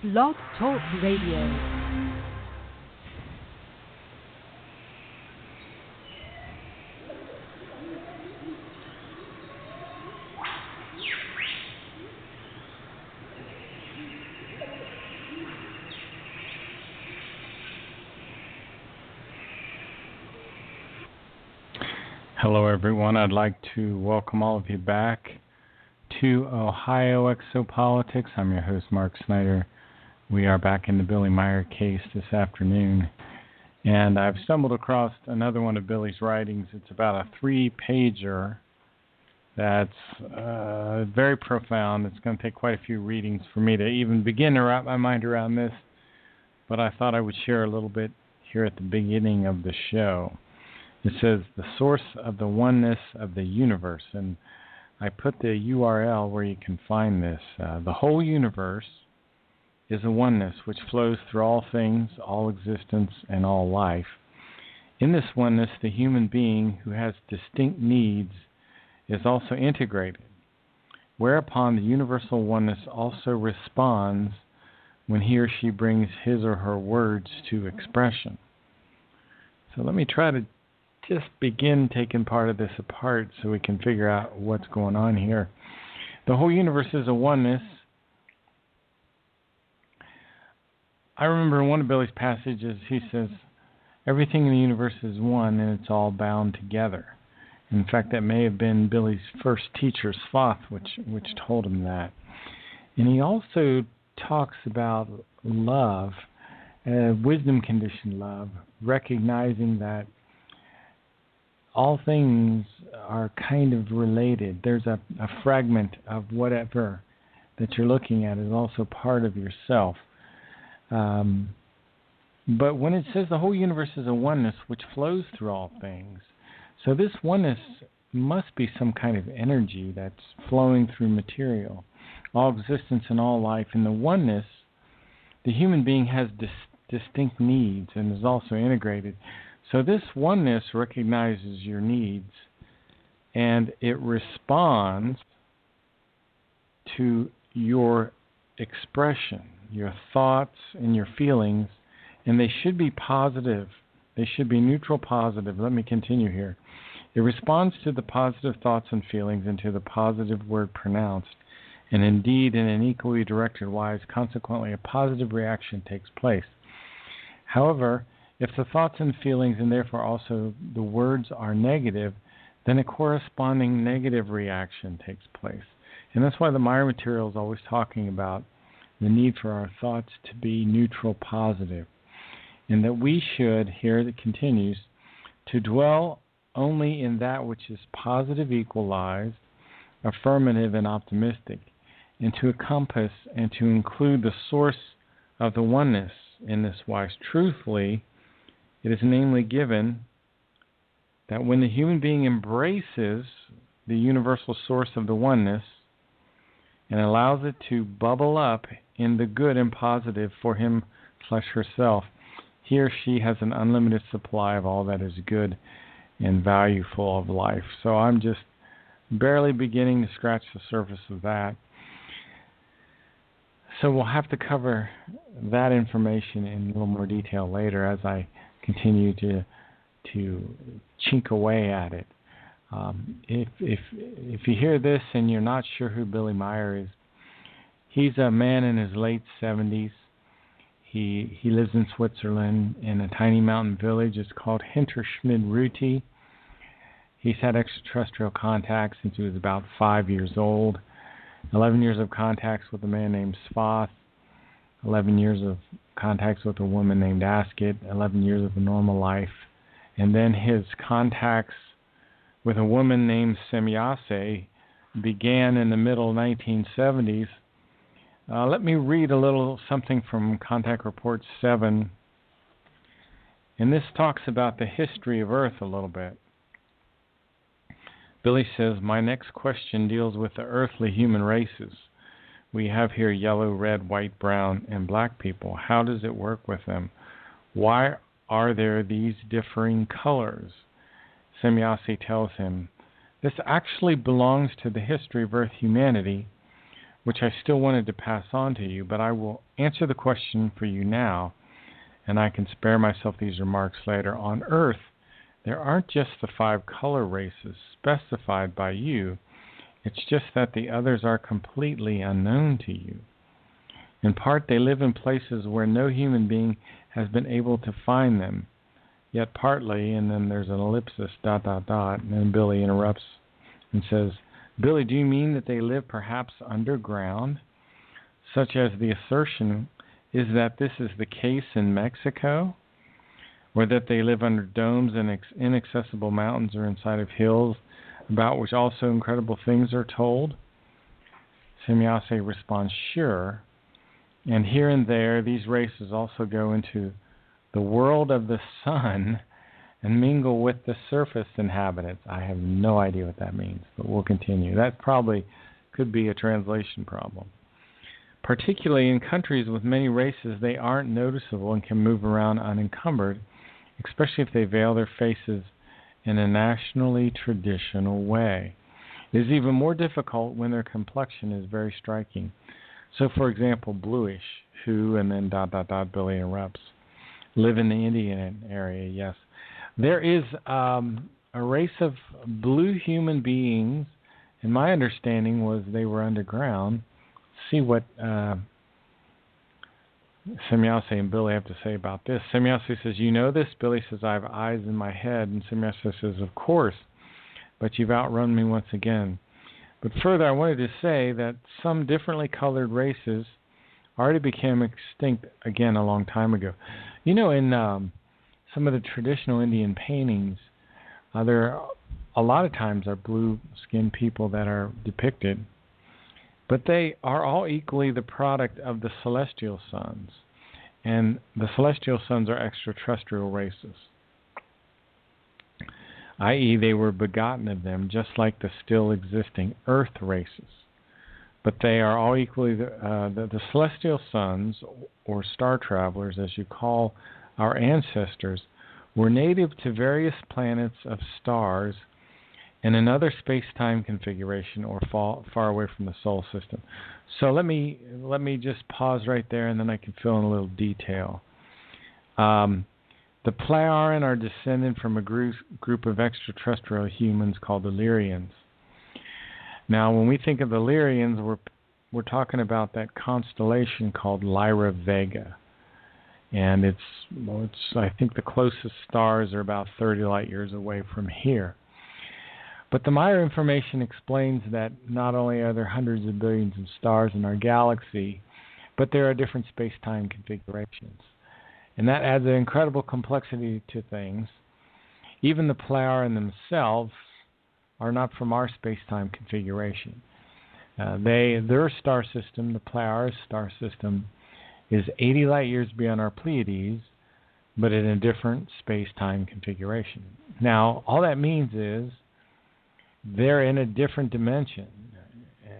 Blog Talk Radio. Hello, everyone. I'd like to welcome all of you back to Ohio Exopolitics. I'm your host, Mark Snyder. We are back in the Billy Meyer case this afternoon. And I've stumbled across another one of Billy's writings. It's about a 3-pager that's very profound. It's going to take quite a few readings for me to even begin to wrap my mind around this. But I thought I would share a little bit here at the beginning of the show. It says, the source of the oneness of the universe. And I put the URL where you can find this. The whole universe is a oneness which flows through all things, all existence, and all life. In this oneness, the human being who has distinct needs is also integrated, whereupon the universal oneness also responds when he or she brings his or her words to expression. So let me try to just begin taking part of this apart so we can figure out what's going on here. The whole universe is a oneness. I remember in one of Billy's passages, he says, everything in the universe is one and it's all bound together. In fact, that may have been Billy's first teacher, Swath, which told him that. And he also talks about love, wisdom-conditioned love, recognizing that all things are kind of related. There's a fragment of whatever that you're looking at is also part of yourself. But when it says the whole universe is a oneness which flows through all things, so this oneness must be some kind of energy that's flowing through material, all existence and all life. In the oneness, the human being has distinct needs and is also integrated. So this oneness recognizes your needs and it responds to your expression, your thoughts and your feelings, and they should be positive. They should be neutral positive. Let me continue here. It responds to the positive thoughts and feelings and to the positive word pronounced, and indeed in an equally directed wise, consequently a positive reaction takes place. However, if the thoughts and feelings, and therefore also the words, are negative, then a corresponding negative reaction takes place. And that's why the Meyer material is always talking about the need for our thoughts to be neutral positive. And that we should, here it continues, to dwell only in that which is positive, equalized, affirmative, and optimistic, and to encompass and to include the source of the oneness in this wise. Truthfully, it is namely given that when the human being embraces the universal source of the oneness and allows it to bubble up in the good and positive for him/herself, he or she has an unlimited supply of all that is good and valueful of life. So I'm just barely beginning to scratch the surface of that. So we'll have to cover that information in a little more detail later as I continue to chink away at it. If you hear this and you're not sure who Billy Meyer is, he's a man in his late 70s. He lives in Switzerland in a tiny mountain village. It's called Hinterschmid-Ruti. He's had extraterrestrial contacts since he was about 5 years old. 11 years of contacts with a man named Swath. 11 years of contacts with a woman named Asket, 11 years of a normal life, and then his contacts with a woman named Semyase began in the middle 1970s. Let me read a little something from Contact Report 7, and this talks about the history of Earth a little bit. Billy says, my next question deals with the earthly human races. We have here yellow, red, white, brown, and black people. How does it work with them? Why are there these differing colors? Semyase tells him, this actually belongs to the history of Earth humanity, which I still wanted to pass on to you, but I will answer the question for you now, and I can spare myself these remarks later. On Earth, there aren't just the 5 color races specified by you. It's just that the others are completely unknown to you. In part, they live in places where no human being has been able to find them. Yet partly, and then there's an ellipsis, ... and then Billy interrupts and says, Billy, do you mean that they live perhaps underground? Such as the assertion is that this is the case in Mexico? Or that they live under domes and inaccessible mountains or inside of hills, about which also incredible things are told? Semyase responds, sure. And here and there, these races also go into the world of the sun and mingle with the surface inhabitants. I have no idea what that means, but we'll continue. That probably could be a translation problem. Particularly in countries with many races, they aren't noticeable and can move around unencumbered, especially if they veil their faces in a nationally traditional way. It is even more difficult when their complexion is very striking. So, for example, bluish, who, and then ... Billy interrupts, live in the Indian area, yes. There is a race of blue human beings, and my understanding was they were underground. See what Semyase and Billy have to say about this. Semyase says, you know this? Billy says, I have eyes in my head. And Semyase says, of course, but you've outrun me once again. But further, I wanted to say that some differently colored races already became extinct again a long time ago. You know, in some of the traditional Indian paintings, there a lot of times are blue-skinned people that are depicted, but they are all equally the product of the celestial sons, and the celestial sons are extraterrestrial races, i.e. they were begotten of them, just like the still existing earth races. But they are all equally the celestial sons, or star travelers, as you call our ancestors, were native to various planets of stars in another space-time configuration or far away from the solar system. So let me just pause right there, and then I can fill in a little detail. The Plejaren are descended from a group of extraterrestrial humans called the Lyrians. Now, when we think of the Lyrians, we're talking about that constellation called Lyra Vega. And it's I think the closest stars are about 30 light years away from here. But the Maya information explains that not only are there hundreds of billions of stars in our galaxy, but there are different space-time configurations. And that adds an incredible complexity to things. Even the Plejaren themselves are not from our space-time configuration. Their star system, the Plejaren star system, is 80 light years beyond our Pleiades, but in a different space-time configuration. Now, all that means is they're in a different dimension.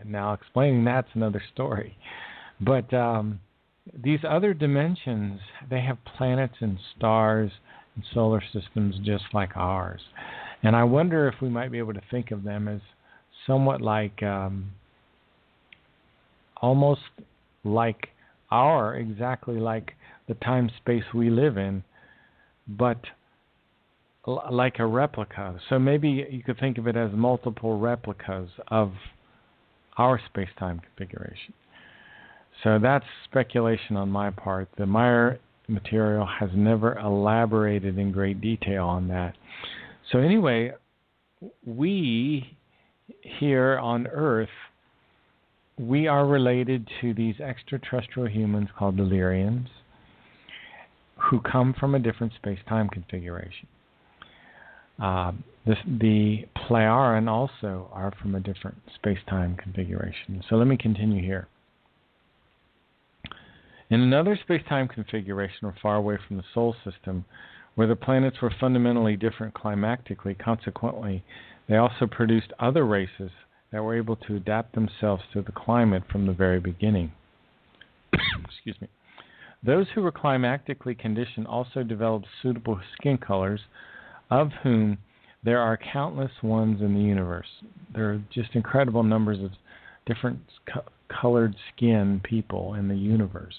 Now, explaining that's another story. But these other dimensions, they have planets and stars and solar systems just like ours. And I wonder if we might be able to think of them as somewhat like, almost like exactly like the time-space we live in, but like a replica. So maybe you could think of it as multiple replicas of our space-time configuration. So that's speculation on my part. The Maya material has never elaborated in great detail on that. So anyway, we here on Earth, we are related to these extraterrestrial humans called the Lyrians, who come from a different space-time configuration. The Plejaren also are from a different space-time configuration. So let me continue here. In another space-time configuration, or far away from the solar system, where the planets were fundamentally different climactically, consequently, they also produced other races that were able to adapt themselves to the climate from the very beginning. Excuse me. Those who were climactically conditioned also developed suitable skin colors, of whom there are countless ones in the universe. There are just incredible numbers of different colored skin people in the universe.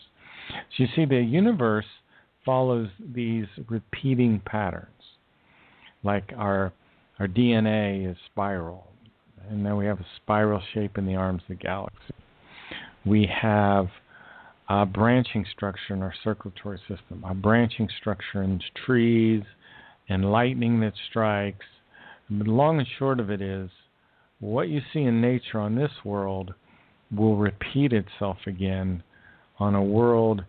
So you see, the universe follows these repeating patterns. Like our DNA is spiral, and then we have a spiral shape in the arms of the galaxy. We have a branching structure in our circulatory system, a branching structure in trees, and lightning that strikes. But the long and short of it is, what you see in nature on this world will repeat itself again on a world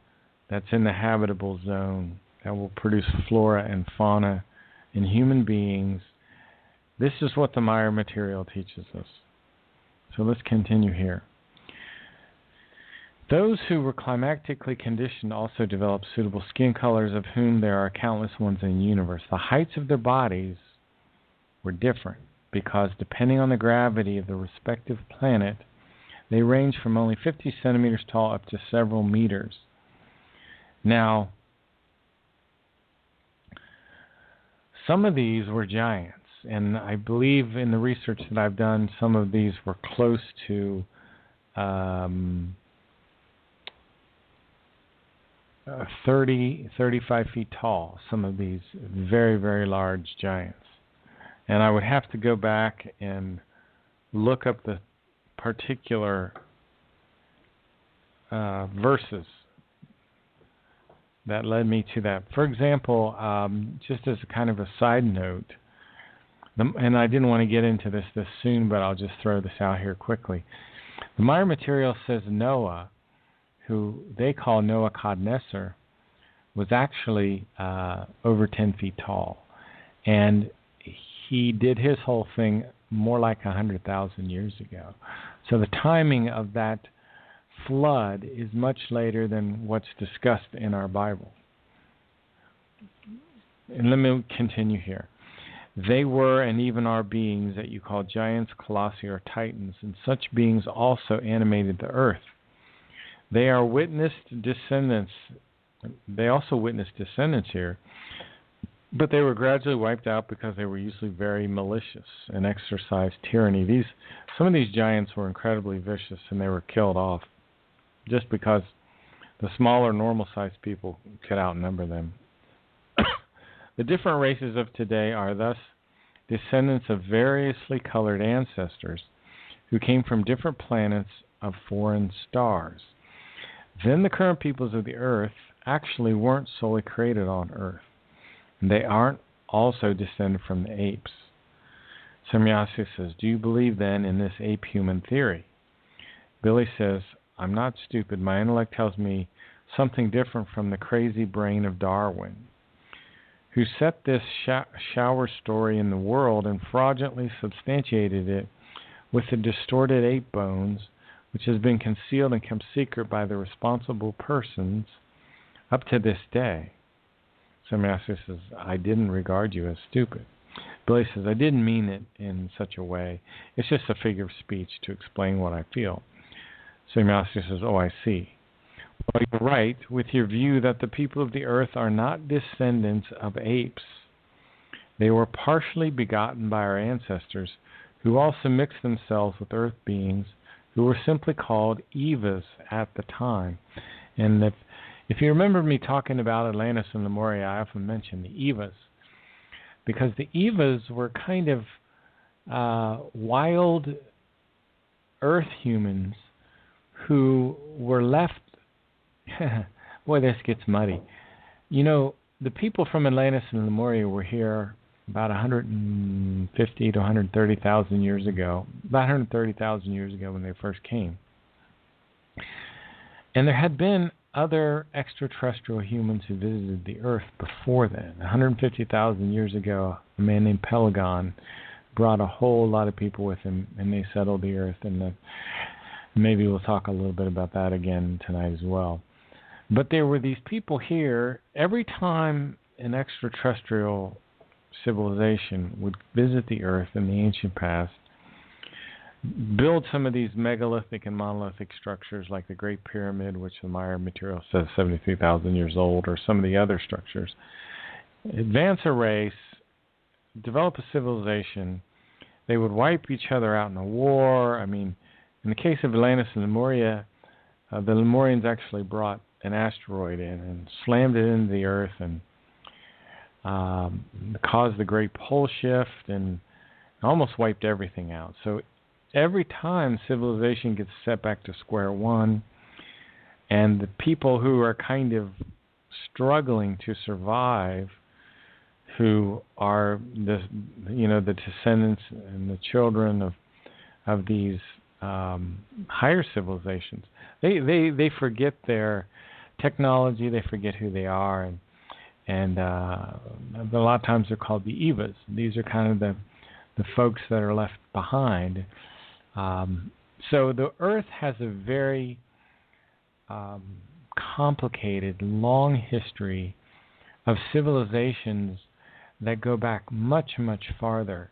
that's in the habitable zone, that will produce flora and fauna and human beings. This is what the Maya material teaches us. So let's continue here. Those who were climactically conditioned also developed suitable skin colors, of whom there are countless ones in the universe. The heights of their bodies were different because, depending on the gravity of the respective planet, they range from only 50 centimeters tall up to several meters. Now, some of these were giants, and I believe in the research that I've done, some of these were close to 35 feet tall, some of these very, very large giants. And I would have to go back and look up the particular verses that led me to that. For example, just as a kind of a side note, and I didn't want to get into this soon, but I'll just throw this out here quickly. The Maya material says Noah, who they call Nebuchadnezzar, was actually over 10 feet tall. And he did his whole thing more like 100,000 years ago. So the timing of that flood is much later than what's discussed in our Bible. And let me continue here. They were and even are beings that you call giants, colossi, or titans, and such beings also animated the earth. They are witnessed descendants. They also witnessed descendants here, but they were gradually wiped out because they were usually very malicious and exercised tyranny. Some of these giants were incredibly vicious, and they were killed off just because the smaller, normal-sized people could outnumber them. The different races of today are thus descendants of variously colored ancestors who came from different planets of foreign stars. Then the current peoples of the earth actually weren't solely created on earth. They aren't also descended from the apes. Semyasi says, do you believe then in this ape-human theory? Billy says, I'm not stupid. My intellect tells me something different from the crazy brain of Darwin, who set this shower story in the world and fraudulently substantiated it with the distorted ape bones, which has been concealed and kept secret by the responsible persons up to this day. So Master says, I didn't regard you as stupid. Billy says, I didn't mean it in such a way. It's just a figure of speech to explain what I feel. So Master says, oh, I see. Well, you're right with your view that the people of the earth are not descendants of apes. They were partially begotten by our ancestors, who also mixed themselves with earth beings, who were simply called Evas at the time. And if you remember me talking about Atlantis and Lemuria, I often mention the Evas, because the Evas were kind of wild earth humans who were left. Boy, this gets muddy. You know, the people from Atlantis and Lemuria were here about 150 to 130,000 years ago, about 130,000 years ago when they first came. And there had been other extraterrestrial humans who visited the Earth before then. 150,000 years ago, a man named Pelagon brought a whole lot of people with him, and they settled the Earth. And maybe we'll talk a little bit about that again tonight as well. But there were these people here. Every time an extraterrestrial civilization would visit the Earth in the ancient past, build some of these megalithic and monolithic structures like the Great Pyramid, which the Maya material says 73,000 years old, or some of the other structures, advance a race, develop a civilization. They would wipe each other out in a war. I mean, In the case of Atlantis and Lemuria, the Lemurians actually brought an asteroid in and slammed it into the Earth and caused the Great Pole Shift and almost wiped everything out. So every time civilization gets set back to square one, and the people who are kind of struggling to survive, who are the descendants and the children of these higher civilizations, they forget their technology, they forget who they are, and a lot of times they're called the Evas. These are kind of the folks that are left behind. So the Earth has a very complicated, long history of civilizations that go back much, much farther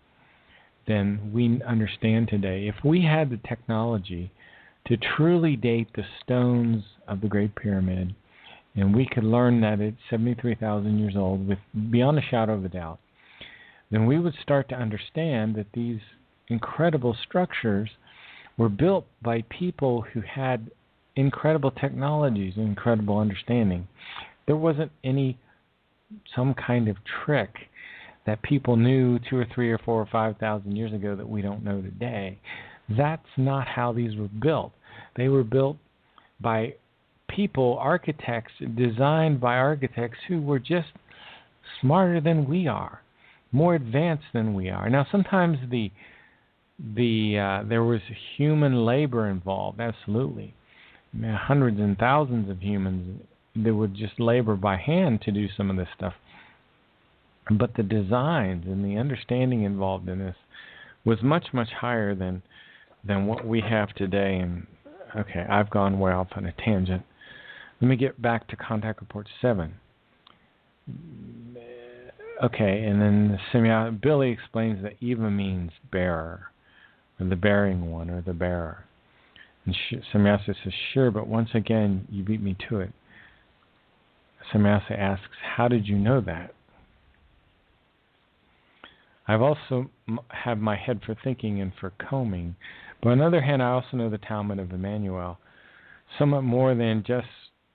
than we understand today. If we had the technology to truly date the stones of the Great Pyramid, and we could learn that it's 73,000 years old with beyond a shadow of a doubt, then we would start to understand that these incredible structures were built by people who had incredible technologies and incredible understanding. There wasn't some kind of trick that people knew 2 or 3 or 4 or 5,000 years ago that we don't know today. That's not how these were built. They were built by people, architects, designed by architects who were just smarter than we are, more advanced than we are. Now, sometimes there was human labor involved, absolutely. I mean, hundreds and thousands of humans that would just labor by hand to do some of this stuff. But the designs and the understanding involved in this was much, much higher than what we have today. And okay, I've gone way off on a tangent. Let me get back to Contact Report 7. Okay, and then Billy explains that Eva means bearer, or the bearing one, or the bearer. And Semyasa says, sure, but once again, you beat me to it. Semyasa asks, how did you know that? I've also have my head for thinking and for combing. But on the other hand, I also know the Talmud of Emmanuel, somewhat more than just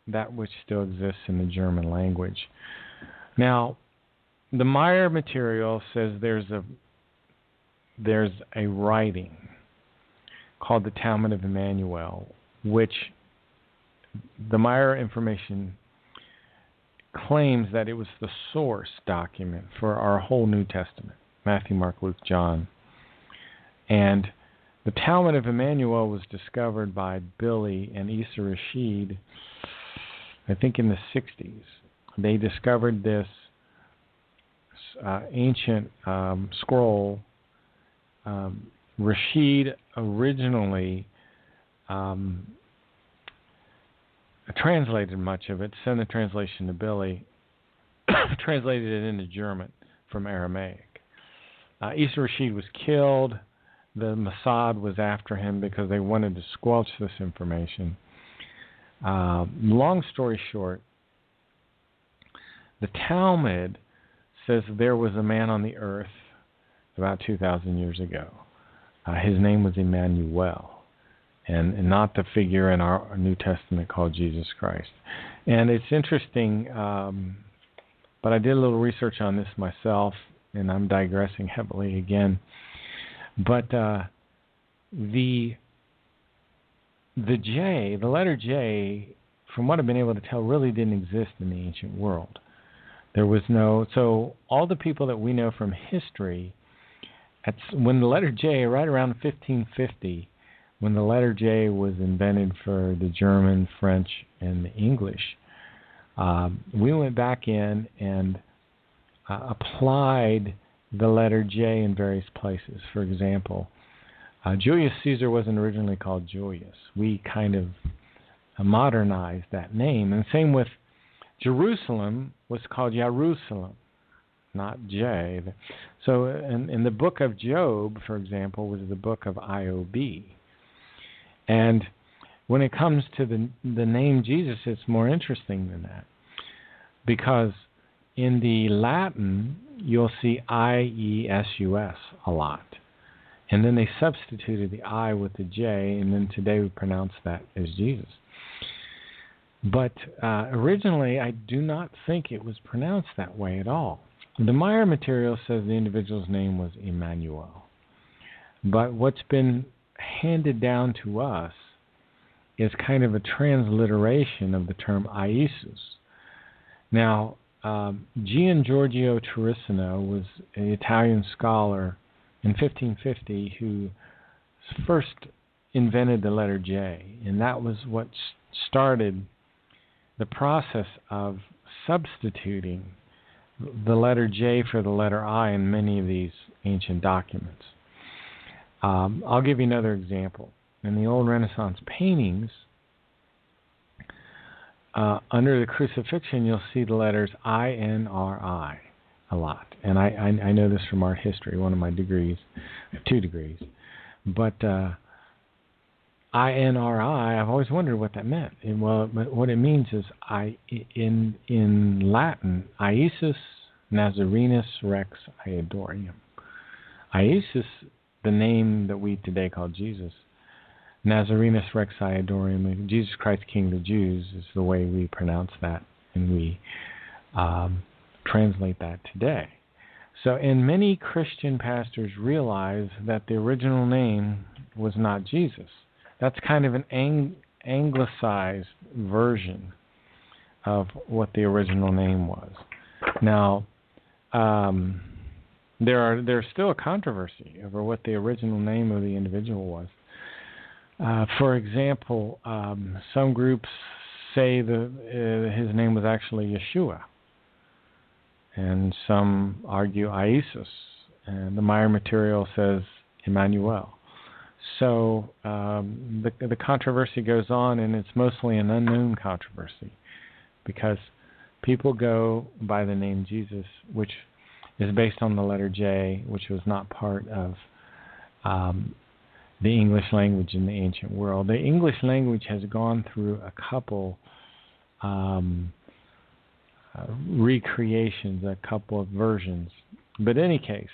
that which still exists in the German language. Now, the Meyer material says there's a writing called the Talmud of Emmanuel, which the Meyer information claims that it was the source document for our whole New Testament, Matthew, Mark, Luke, John. And the Talmud of Emmanuel was discovered by Billy and Issa Rashid, I think in the 60s. They discovered this ancient scroll. Rashid originally translated much of it, sent the translation to Billy, translated it into German from Aramaic. Issa Rashid was killed. The Mossad was after him because they wanted to squelch this information. Long story short, the Talmud says there was a man on the earth about 2,000 years ago. His name was Emmanuel, and not the figure in our New Testament called Jesus Christ. And it's interesting, but I did a little research on this myself, and I'm digressing heavily again. But the letter J, from what I've been able to tell, really didn't exist in the ancient world. There was so all the people that we know from history, when the letter J, right around 1550, when the letter J was invented for the German, French, and the English, we went back in and applied the letter J in various places. For example, Julius Caesar wasn't originally called Julius. We kind of modernized that name. And same with Jerusalem was called Jerusalem, not J. So in the book of Job, for example, was the book of IOB. And when it comes to the name Jesus, it's more interesting than that. Because in the Latin, you'll see IESUS a lot. And then they substituted the I with the J, and then today we pronounce that as Jesus. But originally, I do not think it was pronounced that way at all. The Meyer material says the individual's name was Emmanuel. But what's been handed down to us is kind of a transliteration of the term Iesus. Now, Gian Giorgio Turissino was an Italian scholar in 1550 who first invented the letter J, and that was what started the process of substituting the letter J for the letter I in many of these ancient documents. I'll give you another example. In the old Renaissance paintings, under the crucifixion, you'll see the letters I-N-R-I a lot. And I know this from art history, one of my degrees, 2 degrees. But I-N-R-I, I've always wondered what that meant. And what it means is in Latin, Iesus Nazarenus Rex Iadorium. Iesus, the name that we today call Jesus, Nazarenus Rex Iadorium, Jesus Christ, King of the Jews, is the way we pronounce that, and we translate that today. So, and many Christian pastors realize that the original name was not Jesus. That's kind of an anglicized version of what the original name was. Now, there's still a controversy over what the original name of the individual was. For example, some groups say his name was actually Yeshua, and some argue Iesus, and the Meyer material says Emmanuel. So the controversy goes on, and it's mostly an unknown controversy because people go by the name Jesus, which is based on the letter J, which was not part of the English language in the ancient world. The English language has gone through a couple recreations, a couple of versions. But in any case,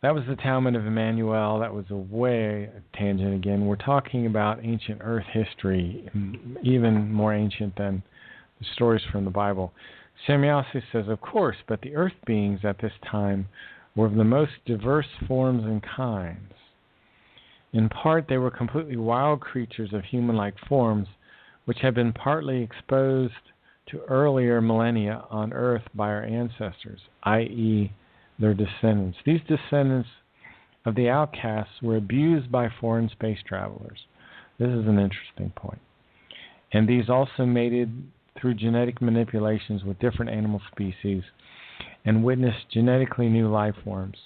that was the Talmud of Emmanuel. That was a way tangent again. We're talking about ancient Earth history, even more ancient than the stories from the Bible. Semyosis says, of course, but the Earth beings at this time were of the most diverse forms and kinds. In part, they were completely wild creatures of human-like forms, which had been partly exposed to earlier millennia on Earth by our ancestors, i.e., their descendants. These descendants of the outcasts were abused by foreign space travelers. This is an interesting point. And these also mated through genetic manipulations with different animal species and witnessed genetically new life forms.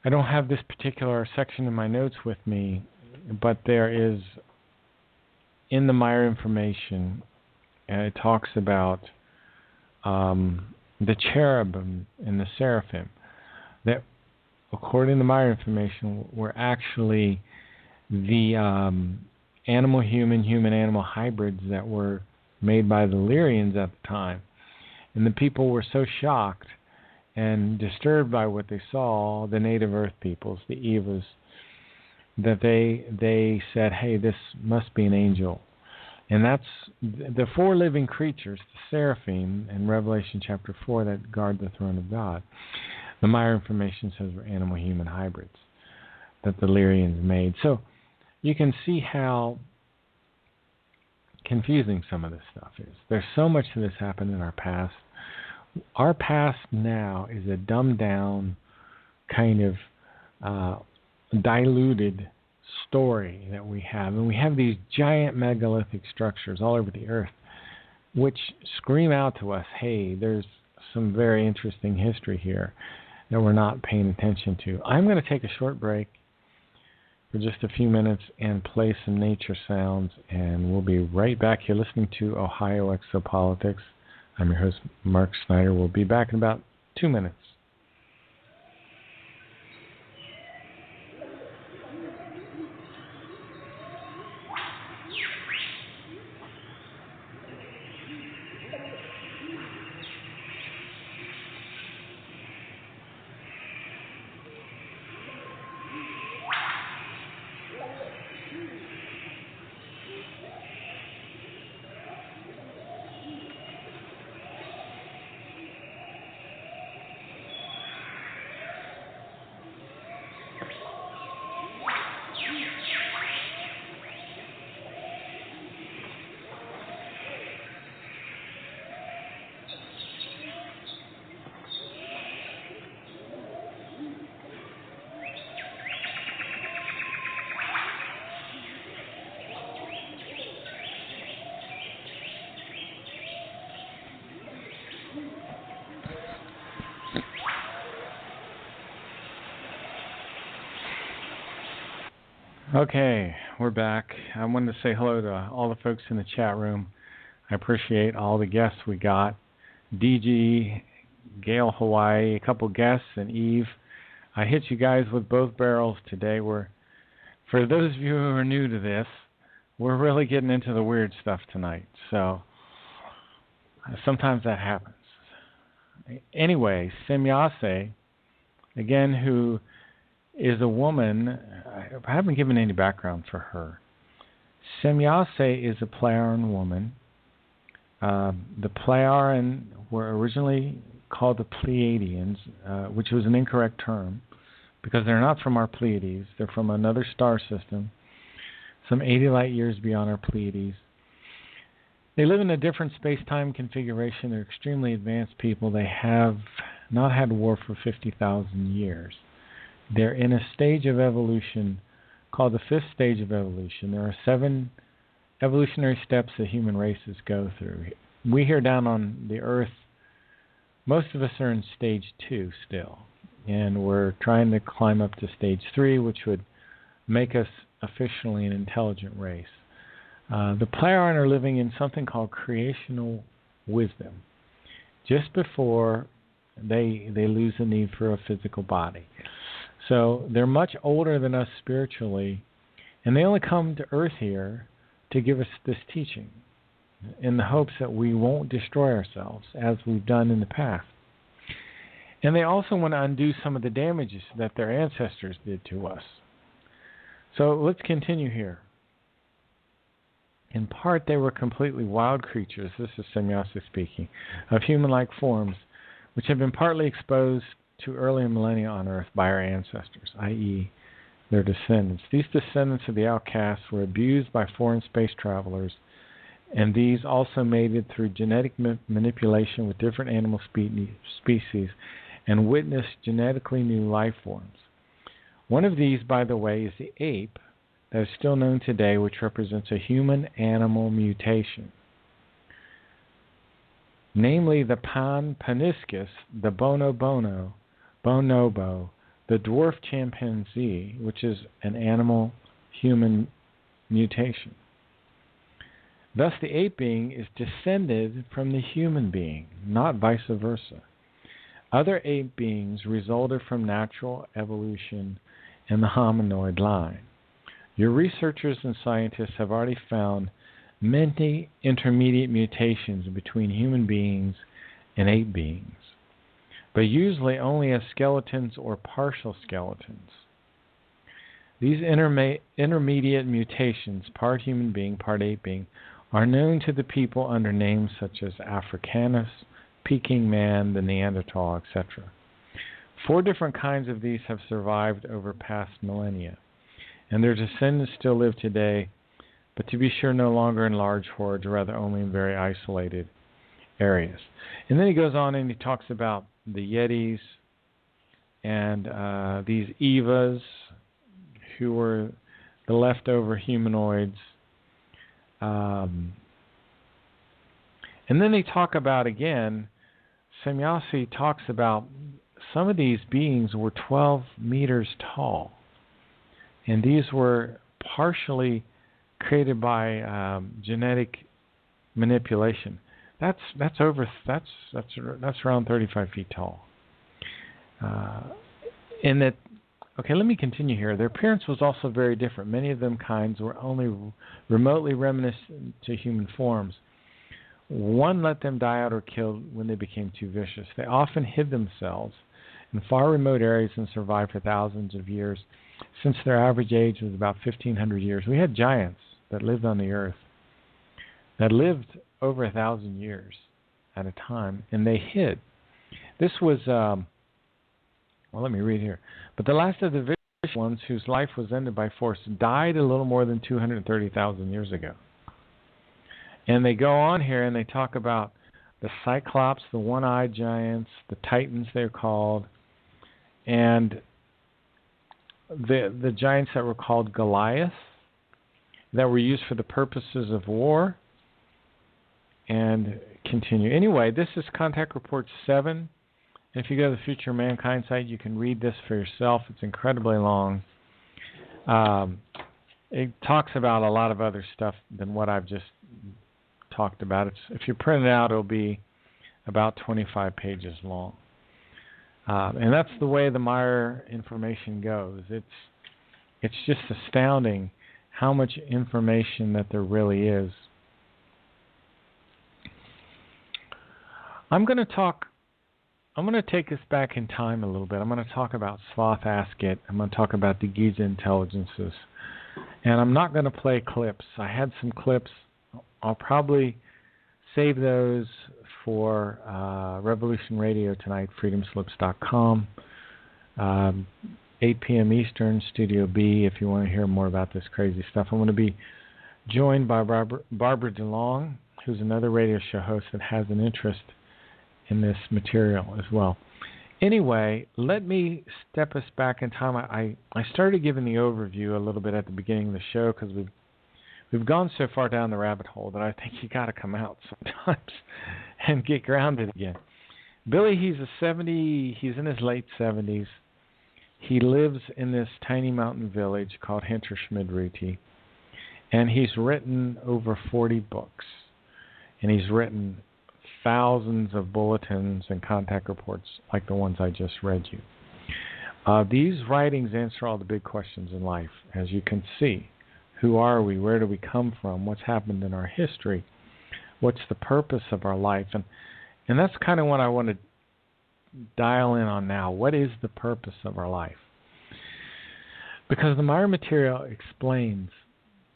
I don't have this particular section in my notes with me, but there is, in the Meyer information, it talks about the cherubim and the seraphim that, according to Meyer information, were actually the animal-human, human-animal hybrids that were made by the Illyrians at the time. And the people were so shocked and disturbed by what they saw, the native earth peoples, the Evas, that they said, hey, this must be an angel. And that's the 4 living creatures, the seraphim, in Revelation chapter 4, that guard the throne of God. The Meyer information says were animal-human hybrids that the Illyrians made. So you can see how confusing some of this stuff is. There's so much of this happened in our past. Our past now is a dumbed-down, kind of diluted story that we have. And we have these giant megalithic structures all over the earth which scream out to us, hey, there's some very interesting history here that we're not paying attention to. I'm going to take a short break for just a few minutes and play some nature sounds, and we'll be right back. You're listening to Ohio Exopolitics. I'm your host, Mark Snyder. We'll be back in about 2 minutes. Okay, we're back. I wanted to say hello to all the folks in the chat room. I appreciate all the guests we got. DG, Gail Hawaii, a couple guests, and Eve. I hit you guys with both barrels today. For those of you who are new to this, we're really getting into the weird stuff tonight. So sometimes that happens. Anyway, Semyase, again, who is a woman. I haven't given any background for her. Semyase is a Plejaren woman. The Plejaren were originally called the Pleiadians, which was an incorrect term because they're not from our Pleiades. They're from another star system, some 80 light years beyond our Pleiades. They live in a different space-time configuration. They're extremely advanced people. They have not had war for 50,000 years. They're in a stage of evolution called the fifth stage of evolution. There are 7 evolutionary steps that human races go through. We here down on the Earth, most of us are in stage 2 still, and we're trying to climb up to stage 3, which would make us officially an intelligent race. The Plejaren are living in something called creational wisdom, just before they lose the need for a physical body. So they're much older than us spiritually, and they only come to Earth here to give us this teaching in the hopes that we won't destroy ourselves as we've done in the past. And they also want to undo some of the damages that their ancestors did to us. So let's continue here. In part, they were completely wild creatures, this is Semyase speaking, of human-like forms, which have been partly exposed to earlier millennia on Earth by our ancestors, i.e., their descendants. These descendants of the outcasts were abused by foreign space travelers, and these also mated through genetic manipulation with different animal species and witnessed genetically new life forms. One of these, by the way, is the ape that is still known today, which represents a human-animal mutation. Namely the paniscus, the bonobo, the dwarf chimpanzee, which is an animal-human mutation. Thus, the ape being is descended from the human being, not vice versa. Other ape beings resulted from natural evolution in the hominoid line. Your researchers and scientists have already found many intermediate mutations between human beings and ape beings, but usually only as skeletons or partial skeletons. These intermediate mutations, part human being, part ape being, are known to the people under names such as Africanus, Peking man, the Neanderthal, etc. 4 different kinds of these have survived over past millennia, and their descendants still live today, but to be sure no longer in large hordes, rather only in very isolated areas. And then he goes on and he talks about the Yetis and these Evas, who were the leftover humanoids. And then they talk about, again, Semyase talks about some of these beings were 12 meters tall. And these were partially created by genetic manipulation. That's around 35 feet tall. In that, okay, let me continue here. Their appearance was also very different. Many of them kinds were only remotely reminiscent to human forms. One let them die out or killed when they became too vicious. They often hid themselves in far remote areas and survived for thousands of years, since their average age was about 1,500 years. We had giants that lived on the Earth, that lived over 1,000 years at a time, and they hid. This was, well, let me read here. But the last of the vicious ones whose life was ended by force died a little more than 230,000 years ago. And they go on here and they talk about the Cyclops, the one-eyed giants, the Titans they're called, and the giants that were called Goliath, that were used for the purposes of war, and continue. Anyway, this is Contact Report 7. If you go to the Future Mankind site, you can read this for yourself. It's incredibly long. it talks about a lot of other stuff than what I've just talked about. If you print it out, it'll be about 25 pages long. And that's the way the Meyer information goes. It's just astounding how much information that there really is. I'm going to take us back in time a little bit. I'm going to talk about Svath Asket. I'm going to talk about the Giza intelligences. And I'm not going to play clips. I had some clips. I'll probably save those for Revolution Radio tonight, freedomslips.com. 8 p.m. Eastern, Studio B, if you want to hear more about this crazy stuff. I'm going to be joined by Barbara DeLong, who's another radio show host that has an interest in this material as well. Anyway, let me step us back in time. I started giving the overview a little bit at the beginning of the show because we've gone so far down the rabbit hole that I think you got to come out sometimes and get grounded again. Billy, he's in his late 70s. He lives in this tiny mountain village called Hinterschmidruti, and he's written over 40 books, and he's written thousands of bulletins and contact reports like the ones I just read you. These writings answer all the big questions in life, as you can see. Who are we? Where do we come from? What's happened in our history? What's the purpose of our life? And that's kind of what I want to dial in on now. What is the purpose of our life? Because the Meyer material explains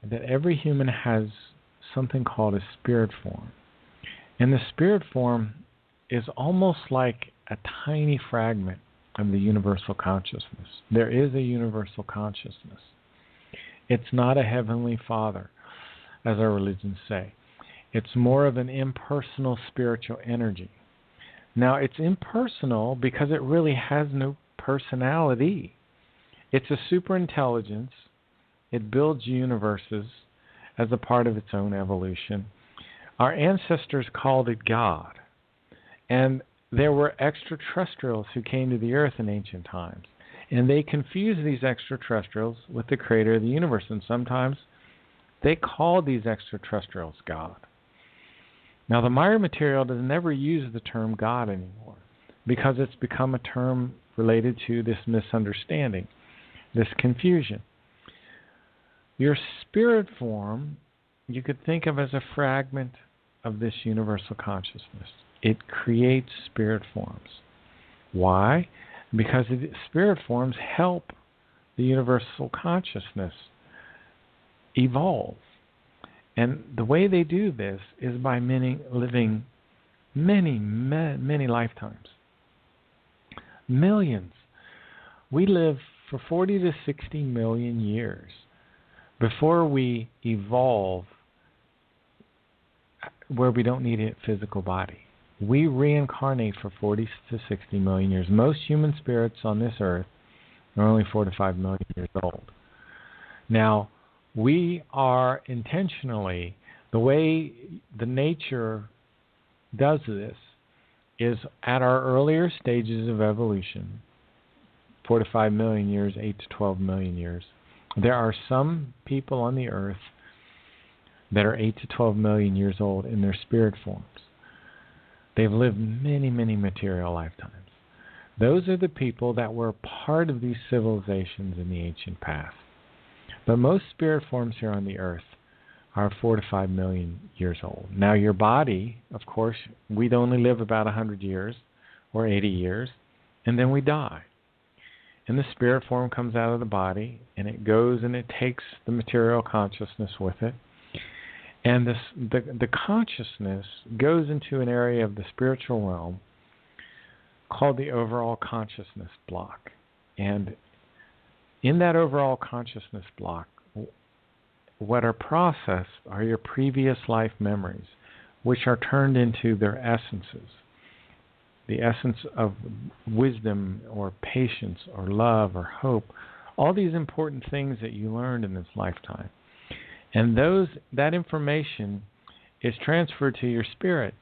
that every human has something called a spirit form. And the spirit form is almost like a tiny fragment of the universal consciousness. There is a universal consciousness. It's not a heavenly Father, as our religions say. It's more of an impersonal spiritual energy. Now, it's impersonal because it really has no personality. It's a superintelligence. It builds universes as a part of its own evolution. Our ancestors called it God. And there were extraterrestrials who came to the earth in ancient times. And they confused these extraterrestrials with the creator of the universe. And sometimes they called these extraterrestrials God. Now, the Meyer material does never use the term God anymore because it's become a term related to this misunderstanding, this confusion. Your spirit form, you could think of as a fragment of this universal consciousness. It creates spirit forms. Why? Because spirit forms help the universal consciousness evolve. And the way they do this is by living many lifetimes. Millions. We live for 40 to 60 million years before we evolve where we don't need a physical body. We reincarnate for 40 to 60 million years. Most human spirits on this earth are only 4 to 5 million years old. Now, we are intentionally, the way the nature does this is at our earlier stages of evolution, 4 to 5 million years, 8 to 12 million years, there are some people on the earth that are 8 to 12 million years old in their spirit forms. They've lived many material lifetimes. Those are the people that were part of these civilizations in the ancient past. But most spirit forms here on the earth are 4 to 5 million years old. Now, your body, of course, we'd only live about 100 years or 80 years, and then we die. And the spirit form comes out of the body, and it goes and it takes the material consciousness with it. And the consciousness goes into an area of the spiritual realm called the overall consciousness block. And in that overall consciousness block, what are processed are your previous life memories, which are turned into their essences. The essence of wisdom or patience or love or hope, all these important things that you learned in this lifetime. And that information is transferred to your spirit,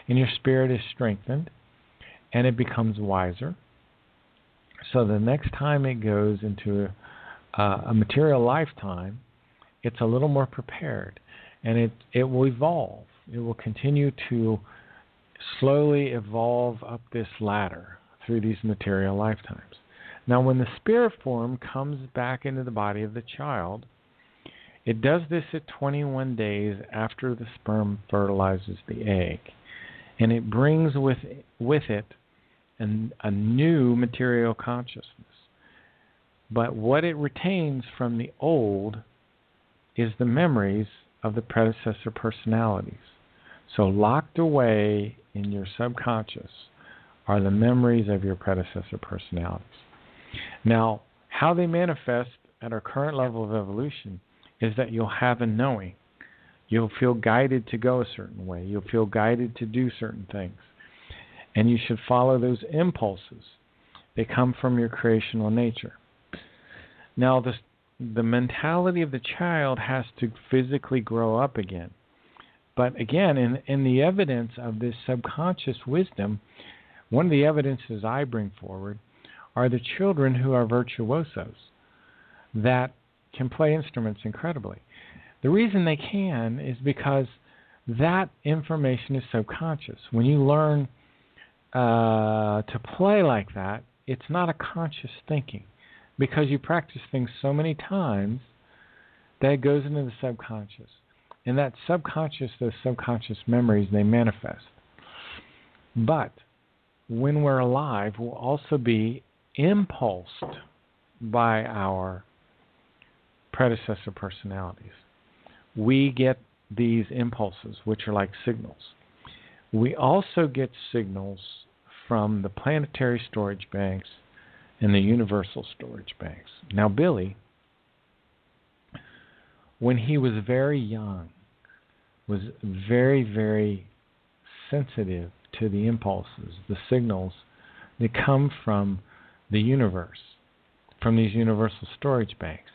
and your spirit is strengthened, and it becomes wiser. So the next time it goes into a material lifetime, it's a little more prepared, and it will evolve. It will continue to slowly evolve up this ladder through these material lifetimes. Now, when the spirit form comes back into the body of the child, it does this at 21 days after the sperm fertilizes the egg, and it brings with it a new material consciousness. But what it retains from the old is the memories of the predecessor personalities. So locked away in your subconscious are the memories of your predecessor personalities. Now, how they manifest at our current level of evolution is that you'll have a knowing. You'll feel guided to go a certain way. You'll feel guided to do certain things. And you should follow those impulses. They come from your creational nature. Now, the mentality of the child has to physically grow up again. But again, in the evidence of this subconscious wisdom, one of the evidences I bring forward are the children who are virtuosos that can play instruments incredibly. The reason they can is because that information is subconscious. When you learn to play like that, it's not a conscious thinking, because you practice things so many times that it goes into the subconscious. And that subconscious, those subconscious memories, they manifest. But when we're alive, we'll also be impulsed by our predecessor personalities. We get these impulses, which are like signals. We also get signals from the planetary storage banks and the universal storage banks. Now, Billy, when he was very young, was very, very sensitive to the impulses, the signals that come from the universe, from these universal storage banks.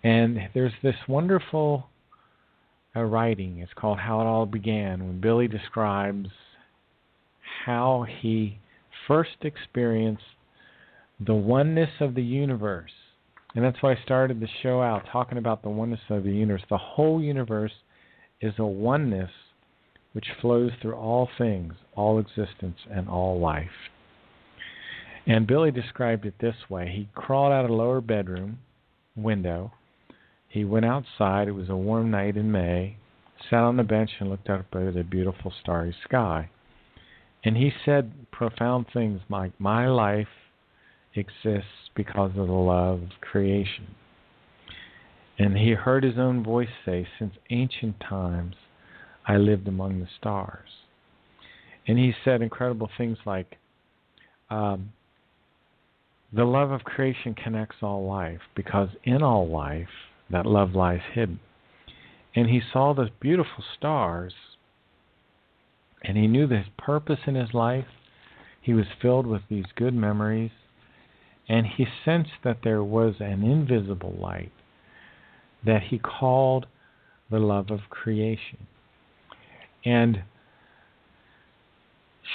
And there's this wonderful writing. It's called How It All Began, when Billy describes how he first experienced the oneness of the universe. And that's why I started the show out talking about the oneness of the universe. The whole universe is a oneness which flows through all things, all existence, and all life. And Billy described it this way. He crawled out of the lower bedroom window. He went outside. It was a warm night in May. Sat on the bench and looked up at a beautiful starry sky. And he said profound things like, my life exists because of the love of creation. And he heard his own voice say, since ancient times, I lived among the stars. And he said incredible things like, the love of creation connects all life, because in all life, that love lies hidden. And he saw those beautiful stars, and he knew his purpose in his life. He was filled with these good memories, and he sensed that there was an invisible light that he called the love of creation. And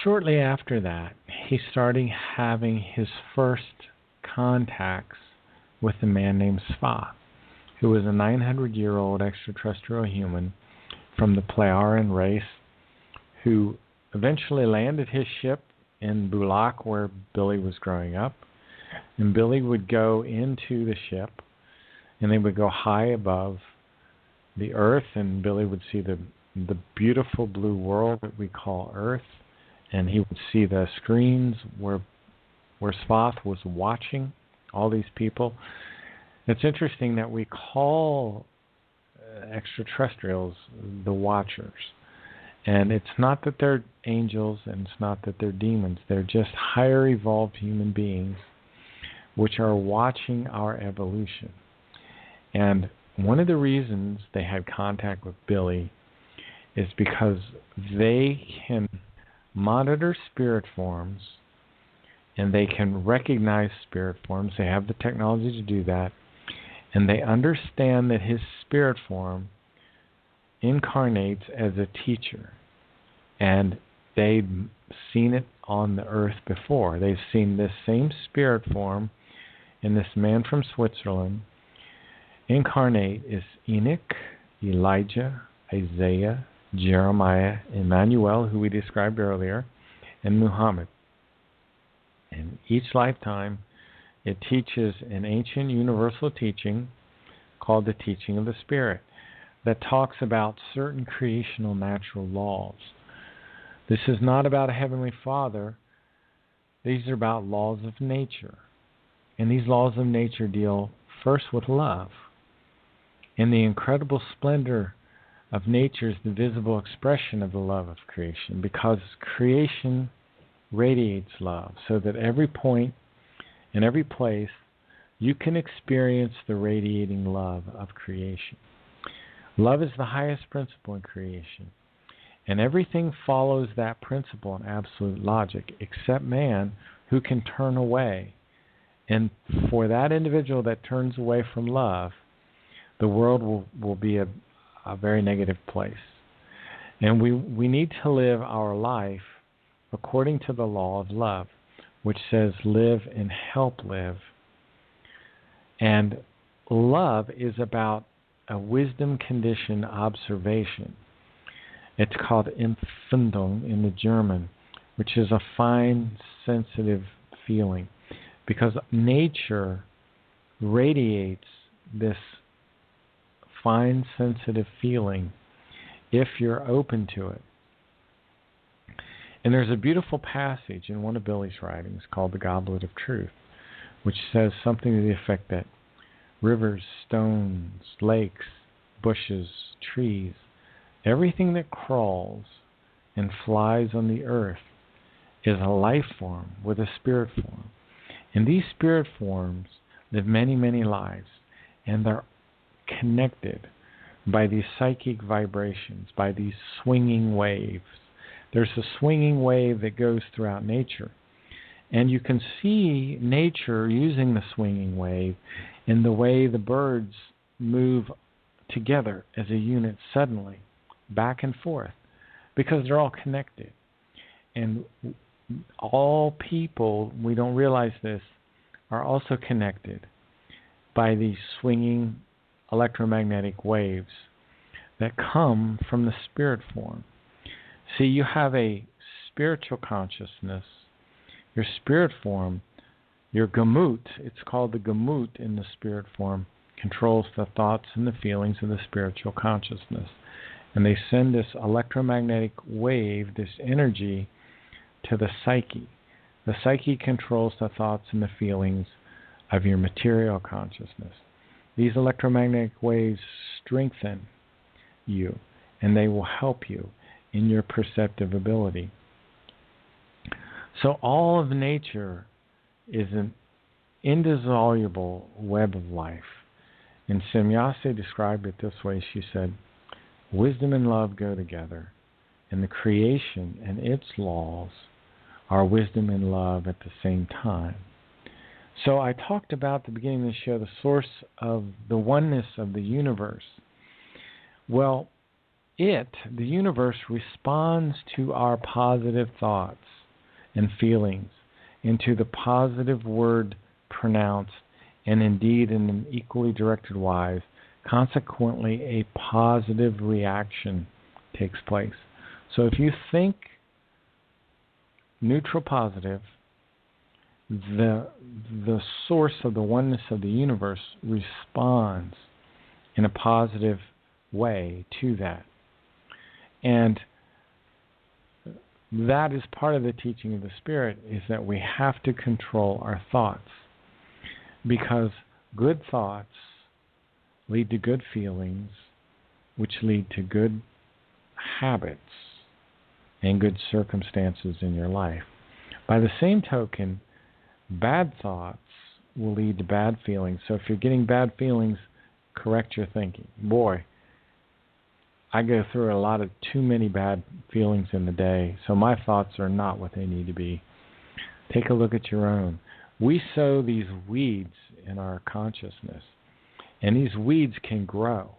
shortly after that, he started having his first contacts with a man named Sva, who was a 900-year-old extraterrestrial human from the Plejaren race, who eventually landed his ship in Bulak, where Billy was growing up. And Billy would go into the ship, and they would go high above the Earth, and Billy would see the beautiful blue world that we call Earth, and he would see the screens where Svath was watching all these people. It's interesting that we call extraterrestrials the Watchers. And it's not that they're angels, and it's not that they're demons. They're just higher evolved human beings which are watching our evolution. And one of the reasons they had contact with Billy is because they can monitor spirit forms, and they can recognize spirit forms. They have the technology to do that. And they understand that his spirit form incarnates as a teacher. And they've seen it on the earth before. They've seen this same spirit form in this man from Switzerland. Incarnate is Enoch, Elijah, Isaiah, Jeremiah, Emmanuel, who we described earlier, and Muhammad. In each lifetime, it teaches an ancient universal teaching called the teaching of the Spirit that talks about certain creational natural laws. This is not about a Heavenly Father. These are about laws of nature. And these laws of nature deal first with love. And the incredible splendor of nature is the visible expression of the love of creation, because creation radiates love, so that every point in every place you can experience the radiating love of creation. Love is the highest principle in creation, and everything follows that principle in absolute logic, except man, who can turn away. And for that individual that turns away from love, the world will be a very negative place. And we need to live our life according to the law of love, which says live and help live. And love is about a wisdom condition observation. It's called Empfindung in the German, which is a fine, sensitive feeling, because nature radiates this fine, sensitive feeling if you're open to it. And there's a beautiful passage in one of Billy's writings called The Goblet of Truth, which says something to the effect that rivers, stones, lakes, bushes, trees, everything that crawls and flies on the earth is a life form with a spirit form. And these spirit forms live many, many lives, and they're connected by these psychic vibrations, by these swinging waves. There's a swinging wave that goes throughout nature. And you can see nature using the swinging wave in the way the birds move together as a unit suddenly, back and forth, because they're all connected. And all people, we don't realize this, are also connected by these swinging electromagnetic waves that come from the spirit form. See, you have a spiritual consciousness. Your spirit form, your gamut, it's called the gamut in the spirit form, controls the thoughts and the feelings of the spiritual consciousness. And they send this electromagnetic wave, this energy, to the psyche. The psyche controls the thoughts and the feelings of your material consciousness. These electromagnetic waves strengthen you, and they will help you in your perceptive ability. So all of nature is an indissoluble web of life. And Semyase described it this way. She said, wisdom and love go together, and the creation and its laws are wisdom and love at the same time. So I talked about at the beginning of the show the source of the oneness of the universe. Well, the universe, responds to our positive thoughts and feelings, and to the positive word pronounced, and indeed in an equally directed wise. Consequently, a positive reaction takes place. So if you think neutral positive, the source of the oneness of the universe responds in a positive way to that. And that is part of the teaching of the Spirit, is that we have to control our thoughts, because good thoughts lead to good feelings, which lead to good habits and good circumstances in your life. By the same token, bad thoughts will lead to bad feelings. So if you're getting bad feelings, correct your thinking. Boy, I go through a lot of too many bad feelings in the day, so my thoughts are not what they need to be. Take a look at your own. We sow these weeds in our consciousness, and these weeds can grow.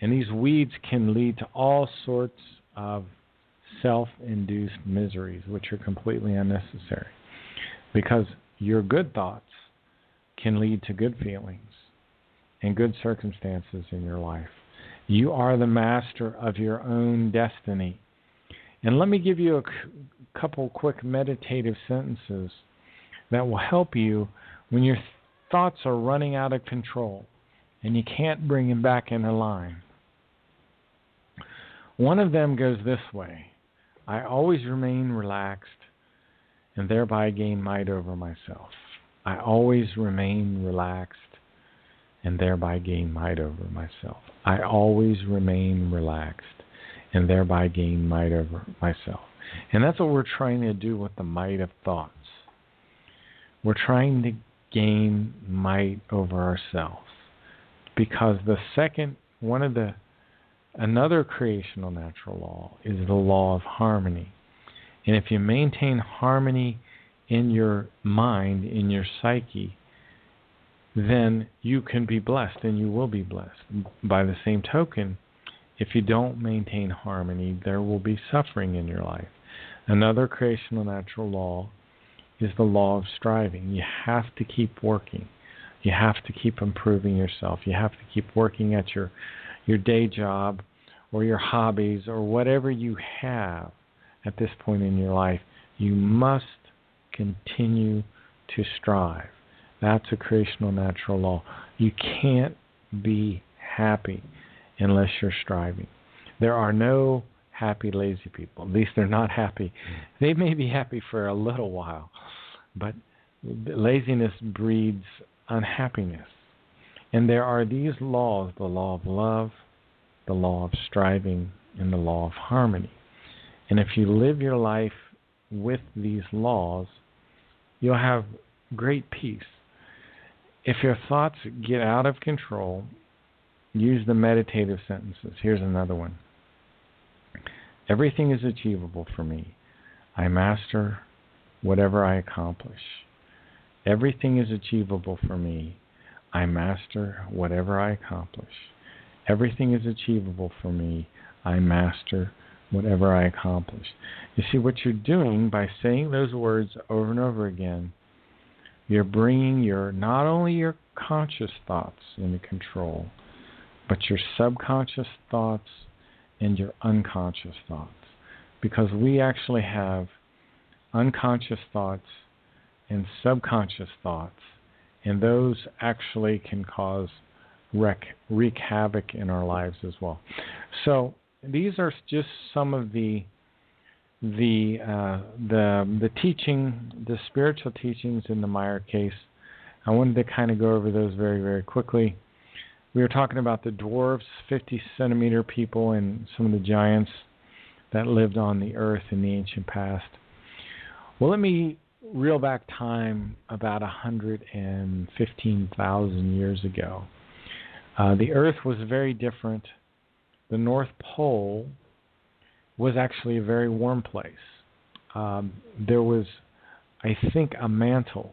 And these weeds can lead to all sorts of self-induced miseries, which are completely unnecessary. Because your good thoughts can lead to good feelings, and good circumstances in your life. You are the master of your own destiny. And let me give you a couple quick meditative sentences that will help you when your thoughts are running out of control and you can't bring them back into line. One of them goes this way: I always remain relaxed and thereby gain might over myself. I always remain relaxed and thereby gain might over myself. I always remain relaxed and thereby gain might over myself. And that's what we're trying to do with the might of thoughts. We're trying to gain might over ourselves, because another creational natural law is the law of harmony. And if you maintain harmony in your mind, in your psyche, then you can be blessed, and you will be blessed. By the same token, if you don't maintain harmony, there will be suffering in your life. Another creational natural law is the law of striving. You have to keep working. You have to keep improving yourself. You have to keep working at your day job or your hobbies or whatever you have at this point in your life. You must continue to strive. That's a creational natural law. You can't be happy unless you're striving. There are no happy, lazy people. At least they're not happy. They may be happy for a little while, but laziness breeds unhappiness. And there are these laws: the law of love, the law of striving, and the law of harmony. And if you live your life with these laws, you'll have great peace. If your thoughts get out of control, use the meditative sentences. Here's another one. Everything is achievable for me. I master whatever I accomplish. Everything is achievable for me. I master whatever I accomplish. Everything is achievable for me. I master whatever I accomplish. You see, what you're doing by saying those words over and over again, you're bringing not only your conscious thoughts into control, but your subconscious thoughts and your unconscious thoughts. Because we actually have unconscious thoughts and subconscious thoughts, and those actually can cause wreak havoc in our lives as well. So these are just some of the teaching, the spiritual teachings in the Meyer case. I wanted to kind of go over those very, very quickly. We were talking about the dwarfs, 50-centimeter people, and some of the giants that lived on the earth in the ancient past. Well, let me reel back time about 115,000 years ago. The earth was very different. The North Pole was actually a very warm place. There was, I think, a mantle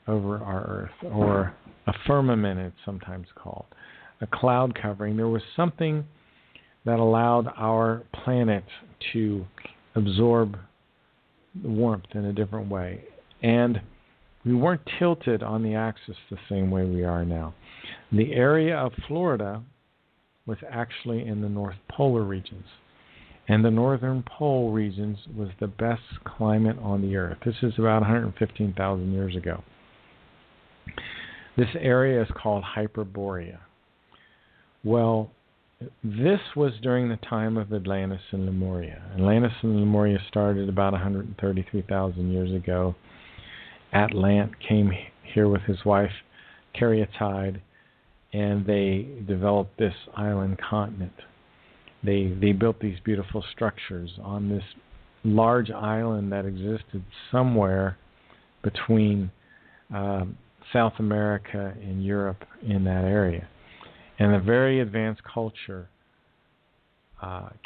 over our earth, or a firmament it's sometimes called, a cloud covering. There was something that allowed our planet to absorb warmth in a different way. And we weren't tilted on the axis the same way we are now. The area of Florida was actually in the North Polar regions. And the northern pole regions was the best climate on the earth. This is about 115,000 years ago. This area is called Hyperborea. Well, this was during the time of Atlantis and Lemuria. Atlantis and Lemuria started about 133,000 years ago. Atlant came here with his wife, Caryatide, and they developed this island continent. They built these beautiful structures on this large island that existed somewhere between South America and Europe in that area. And a very advanced culture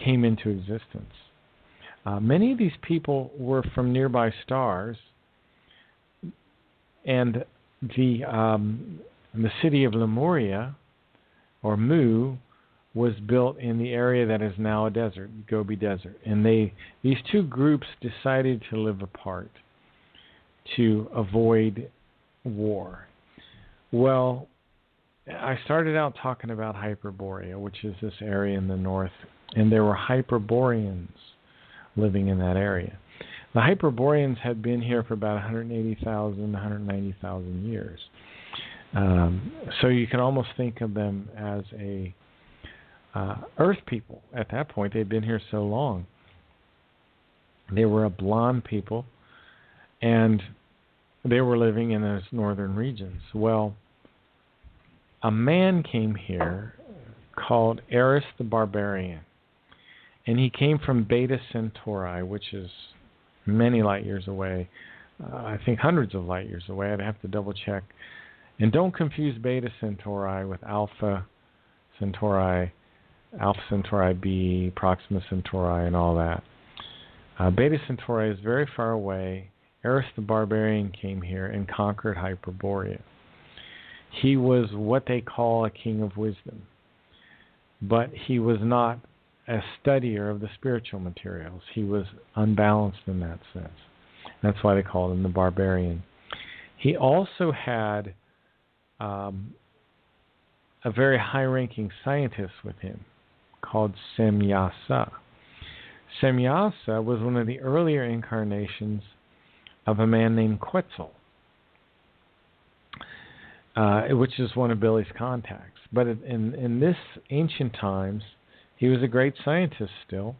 came into existence. Many of these people were from nearby stars, and the city of Lemuria, or Mu, was built in the area that is now a desert, Gobi Desert. And these two groups decided to live apart to avoid war. Well, I started out talking about Hyperborea, which is this area in the north, and there were Hyperboreans living in that area. The Hyperboreans had been here for about 180,000, 190,000 years. So you can almost think of them as a Earth people at that point. They'd been here so long. They were a blonde people, and they were living in those northern regions. Well, a man came here called Eris the Barbarian, and he came from Beta Centauri, which is many light years away. I think hundreds of light years away. I'd have to double check. And don't confuse Beta Centauri with Alpha Centauri B, Proxima Centauri, and all that. Beta Centauri is very far away. Eris the Barbarian came here and conquered Hyperborea. He was what they call a king of wisdom, but he was not a studier of the spiritual materials. He was unbalanced in that sense. That's why they called him the Barbarian. He also had a very high-ranking scientist with him called Semyasa. Semyasa was one of the earlier incarnations of a man named Quetzal, which is one of Billy's contacts. But in this ancient times, he was a great scientist still,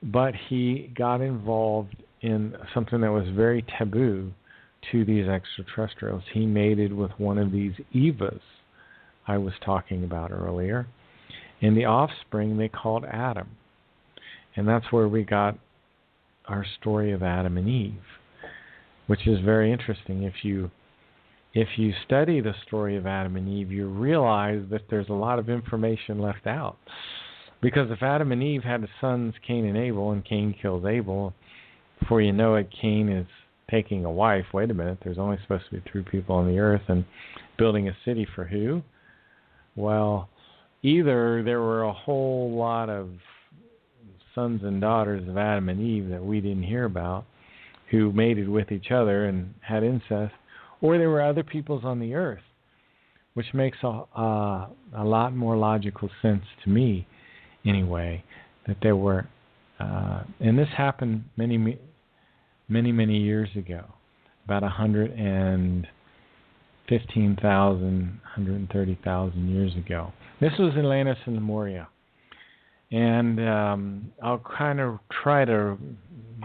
but he got involved in something that was very taboo to these extraterrestrials. He mated with one of these Evas I was talking about earlier, and the offspring they called Adam. And that's where we got our story of Adam and Eve, which is very interesting. If you study the story of Adam and Eve, you realize that there's a lot of information left out. Because if Adam and Eve had sons, Cain and Abel, and Cain kills Abel, before you know it, Cain is taking a wife. Wait a minute, there's only supposed to be 3 people on the earth, and building a city for who? Well, either there were a whole lot of sons and daughters of Adam and Eve that we didn't hear about, who mated with each other and had incest, or there were other peoples on the earth, which makes a lot more logical sense to me, anyway, that there were, and this happened many years ago, about 115,000, 130,000 years ago. This was Atlantis and Lemuria. And I'll kind of try to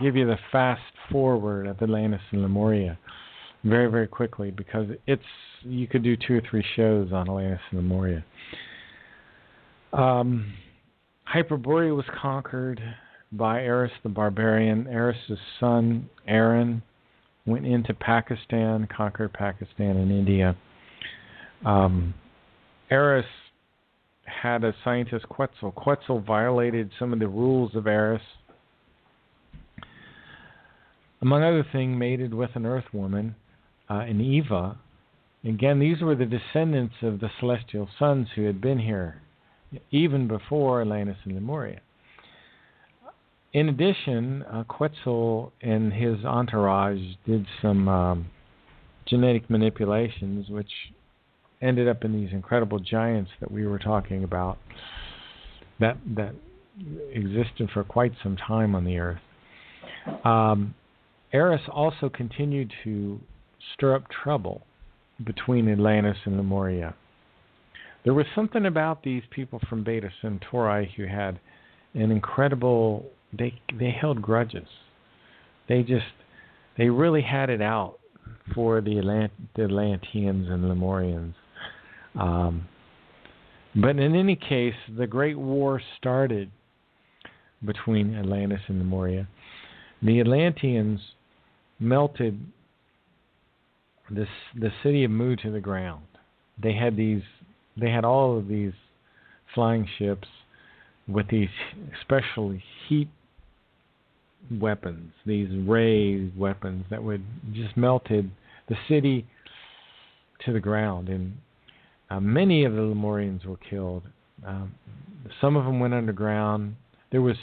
give you the fast forward of Atlantis and Lemuria very, very quickly, because you could do 2 or 3 shows on Atlantis and Lemuria. Hyperborea was conquered by Eris the Barbarian. Eris' son, Aaron, went into Pakistan, conquered Pakistan and India. Eris had a scientist, Quetzal. Quetzal violated some of the rules of Eris. Among other things, mated with an earth woman, an Eva. Again, these were the descendants of the celestial sons who had been here even before Atlantis and Lemuria. In addition, Quetzal and his entourage did some genetic manipulations, which ended up in these incredible giants that we were talking about that existed for quite some time on the earth. Eris also continued to stir up trouble between Atlantis and Lemuria. There was something about these people from Beta Centauri who had an incredible, they held grudges. They really had it out for the Atlanteans and Lemurians. But in any case, the Great War started between Atlantis and Lemuria. The Atlanteans melted the city of Mu to the ground. They had all of these flying ships with these special heat weapons, these ray weapons that would just melted the city to the ground. And many of the Lemurians were killed. Some of them went underground. There was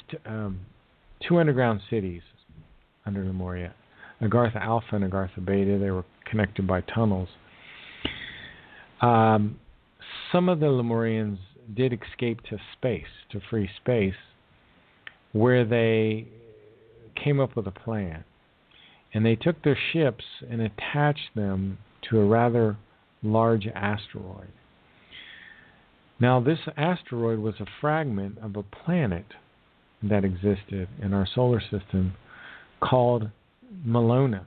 2 underground cities under Lemuria, Agartha Alpha and Agartha Beta. They were connected by tunnels. some of the Lemurians did escape to space, to free space, where they came up with a plan. And they took their ships and attached them to a rather large asteroid. Now, this asteroid was a fragment of a planet that existed in our solar system called Melona.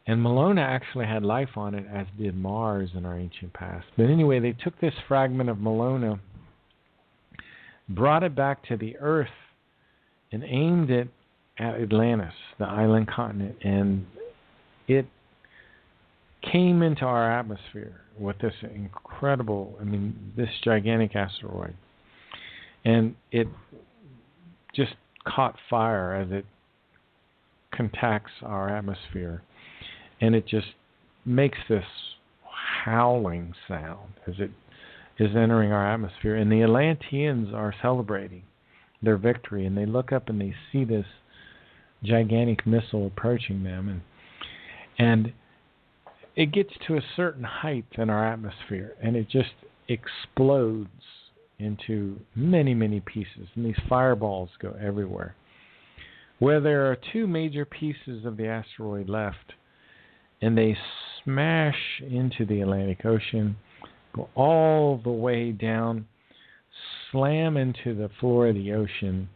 And Melona actually had life on it, as did Mars in our ancient past. But anyway, they took this fragment of Melona, brought it back to the Earth, and aimed it at Atlantis, the island continent, and it came into our atmosphere with this incredible, this gigantic asteroid. And it just caught fire as it contacts our atmosphere. And it just makes this howling sound as it is entering our atmosphere. And the Atlanteans are celebrating their victory. And they look up and they see this gigantic missile approaching them. And it gets to a certain height in our atmosphere. And it just explodes into many, many pieces. And these fireballs go everywhere. Where there are two major pieces of the asteroid left, and they smash into the Atlantic Ocean, go all the way down, slam into the floor of the ocean,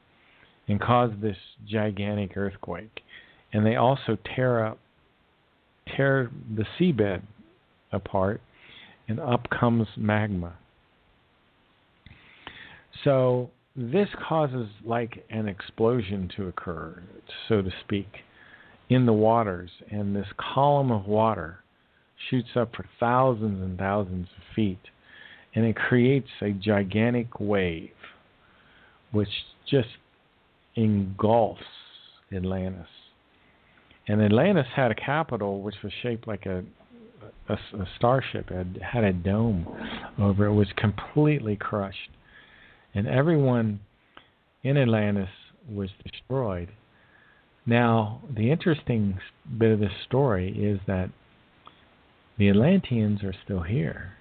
and cause this gigantic earthquake. And they also tear the seabed apart, and up comes magma. So this causes like an explosion to occur, so to speak, in the waters, and this column of water shoots up for thousands and thousands of feet, and it creates a gigantic wave which just engulfs Atlantis. And Atlantis had a capital which was shaped like a starship. It had a dome over it. It was completely crushed. And everyone in Atlantis was destroyed. Now, the interesting bit of this story is that the Atlanteans are still here,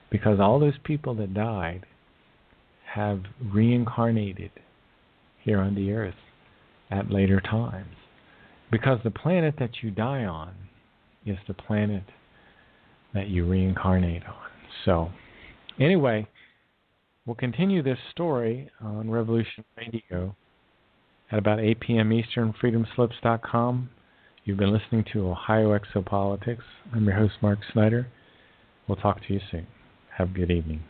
because all those people that died have reincarnated here on the earth at later times. Because the planet that you die on is the planet that you reincarnate on. So, anyway, we'll continue this story on Revolution Radio at about 8 p.m. Eastern, freedomslips.com. You've been listening to Ohio Exopolitics. I'm your host, Mark Snyder. We'll talk to you soon. Have a good evening.